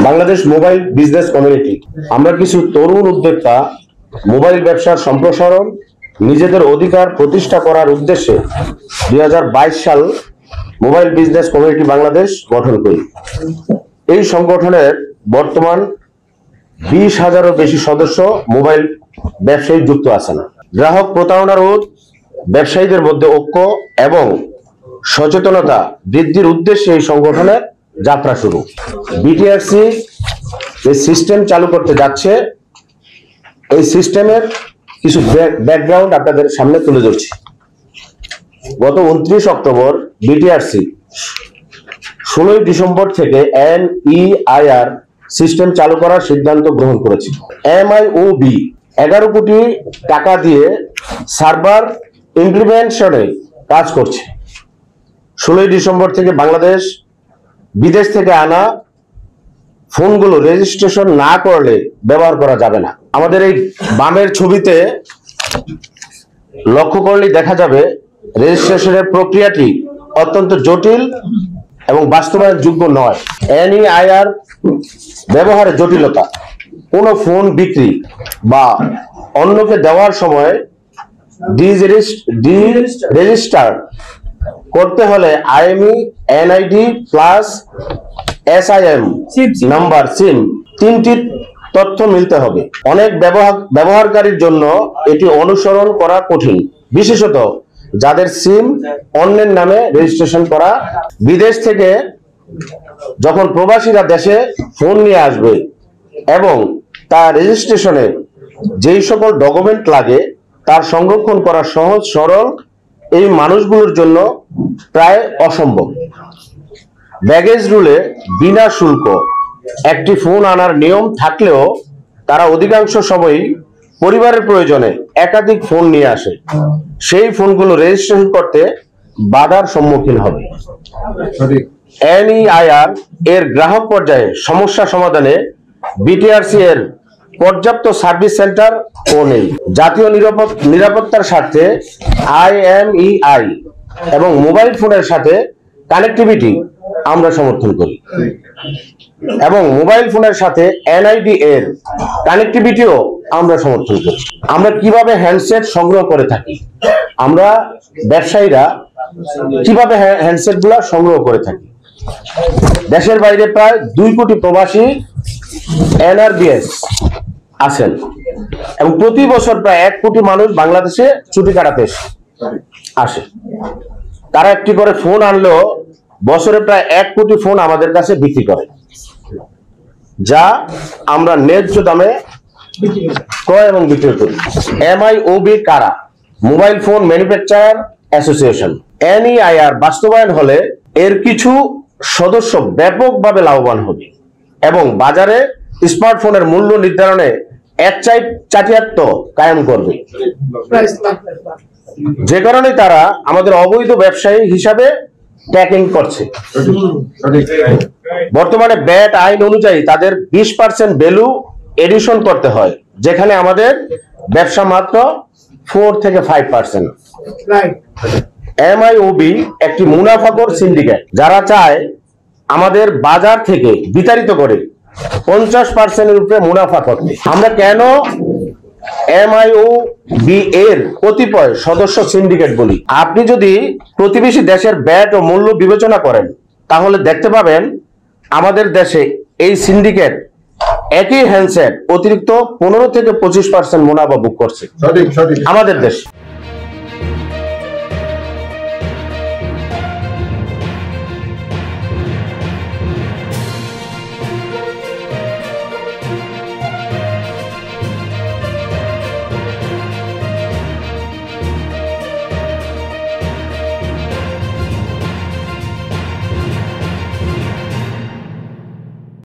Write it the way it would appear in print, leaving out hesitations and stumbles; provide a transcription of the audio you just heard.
Bangladesh mobile business community আমরা কিছু তরুণ উদ্যোক্তা মোবাইল ব্যবসার সম্প্রসারণ নিজেদের অধিকার প্রতিষ্ঠা করার উদ্দেশ্যে 2022 সাল মোবাইল বিজনেস কমিউনিটি বাংলাদেশ গঠন করি। এই সংগঠনের বর্তমান 20,000-এরও বেশি সদস্য মোবাইল ব্যবসায়ী যুক্ত আছেন। গ্রাহক প্রতারণা রোধ, ব্যবসায়ীদের মধ্যে ঐক্য এবং সচেতনতা বৃদ্ধির উদ্দেশ্যে এই সংগঠনের যাত্রা শুরু। বিটিআরসি যে সিস্টেম চালু করতে যাচ্ছে, এই সিস্টেমের কিছু ব্যাকগ্রাউন্ড আপনাদের সামনে তুলে ধরছি। গত 29 অক্টোবর বিটিআরসি 16 ডিসেম্বর থেকে NEIR সিস্টেম চালু করার সিদ্ধান্ত গ্রহণ করেছে। MIOB 11 কোটি টাকা দিয়ে সার্ভার ইমপ্লিমেন্টেশনে কাজ করছে। 16 ডিসেম্বর থেকে বাংলাদেশ বিদেশ থেকে আনা ফোনগুলো রেজিস্ট্রেশন না করলে ব্যবহার করা যাবে না। আমাদের এই বামের ছবিতে লক্ষ্য করলে দেখা যাবে রেজিস্ট্রেশনের প্রক্রিয়াটি অত্যন্ত জটিল এবং বাস্তবায়ন যোগ্য নয়। NEIR ব্যবহারের জটিলতা, কোনো ফোন বিক্রি বা অন্যকে দেওয়ার সময় রেজিস্টার করতে হলে IMEI NID plus SIM number sim 3টি তথ্য মিলতে হবে। অনেক ব্যবহারকারীর জন্য এটি অনুসরণ করা কঠিন, বিশেষত যাদের সিম অন্যের নামে রেজিস্ট্রেশন করা। বিদেশ থেকে যখন প্রবাসীরা দেশে ফোন নিয়ে আসবে এবং তার রেজিস্ট্রেশনে যেই সকল ডকুমেন্ট লাগে তার সংরক্ষণ করা সহজ সরল এই মানুষগুলোর জন্য প্রায় অসম্ভব। ব্যাগেজ রুলে বিনা শুল্ক একটি ফোন আনার নিয়ম থাকলেও তারা অধিকাংশ সময়ই পরিবারের প্রয়োজনে একাধিক ফোন নিয়ে আসে। সেই ফোনগুলো রেজিস্ট্রেশন করতে বাধার সম্মুখীন হবে। NEIR এর গ্রাহক পর্যায়ে সমস্যা সমাধানে বিটিআরসি এর পর্যাপ্ত সার্ভিস সেন্টার ও নেই। জাতীয় নিরাপত্তার স্বার্থে IMEI এবং মোবাইল ফোনের সাথে কানেক্টিভিটি আমরা সমর্থন করি এবং মোবাইল ফোনের সাথে NID এর কানেক্টিভিটিও আমরা সমর্থন করি। আমরা কিভাবে হ্যান্ডসেট সংগ্রহ করে থাকি, আমরা ব্যবসায়ীরা কিভাবে হ্যান্ডসেট গুলা সংগ্রহ করে থাকি। দেশের বাইরে প্রায় 2 কোটি প্রবাসী NRBS আছেন এবং প্রতি বছর প্রায় 1 কোটি মানুষ বাংলাদেশে ছুটি কাটাতে আসে। তারা একটি করে ফোন আনলেও বছরে প্রায় 1 কোটি ফোন আমাদের কাছে বিক্রি করে, যা আমরা ন্যায্য দামে ক্রয় এবং বিক্রয় করি। MIOB কারা? Mobile phone manufacturer association. NEIR বাস্তবায়ন হলে এর কিছু সদস্য ব্যাপকভাবে লাভবান হবে এবং বাজারে স্মার্টফোনের মূল্য নির্ধারণে চাটিয়াত্ব কায়েম করবে, যে কারণে তারা আমাদের অবৈধ ব্যবসায়ী হিসাবে ট্যাকিং করছে। বর্তমানে ব্যাট আইন অনুযায়ী তাদের 20% ভ্যালু এডিশন করতে হয়, যেখানে আমাদের ব্যবসা মাত্র 4 থেকে 5%। MIOB একটি মুনাফাখোর সিন্ডিকেট, যারা চায় আমাদের বাজার থেকে বিতাড়িত করে 50%-এর উপরে মুনাফা করতে। আমরা কেন MIOB এর কতিপয় সদস্য সিন্ডিকেট বলি? আপনি যদি প্রতিবেশী দেশের ব্যাট ও মূল্য বিবেচনা করেন তাহলে দেখতে পাবেন আমাদের দেশে এই সিন্ডিকেট একই হ্যান্ডসেট অতিরিক্ত 15 থেকে 25% মুনাফা বুক করছে আমাদের দেশে।